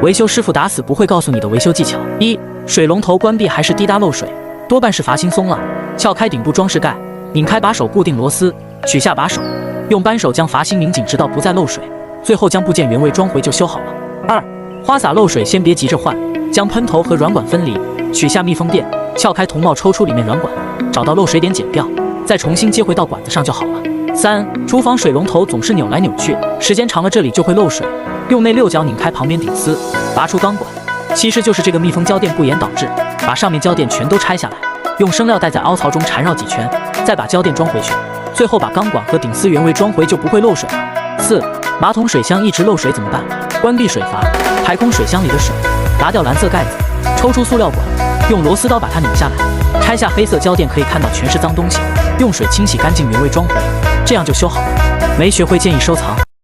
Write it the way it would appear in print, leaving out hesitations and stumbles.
维修师傅打死不会告诉你的维修技巧：一、水龙头关闭还是滴答漏水，多半是阀芯松了。撬开顶部装饰盖，拧开把手固定螺丝，取下把手，用扳手将阀芯拧紧，直到不再漏水，最后将部件原位装回就修好了。二、花洒漏水先别急着换，将喷头和软管分离，取下密封垫，撬开铜帽抽出里面软管，找到漏水点剪掉，再重新接回到管子上就好了。三、厨房水龙头总是扭来扭去，时间长了这里就会漏水，用内6角拧开旁边顶丝，拔出钢管，其实就是这个密封胶垫不严导致，把上面胶垫全都拆下来，用生料袋在凹槽中缠绕几圈，再把胶垫装回去，最后把钢管和顶丝原位装回就不会漏水了。四、马桶水箱一直漏水怎么办？关闭水阀，排空水箱里的水，拔掉蓝色盖子，抽出塑料管，用螺丝刀把它拧下来，拆下黑色胶垫，可以看到全是脏东西，用水清洗干净原位装回，这样就修好了。没学会建议收藏。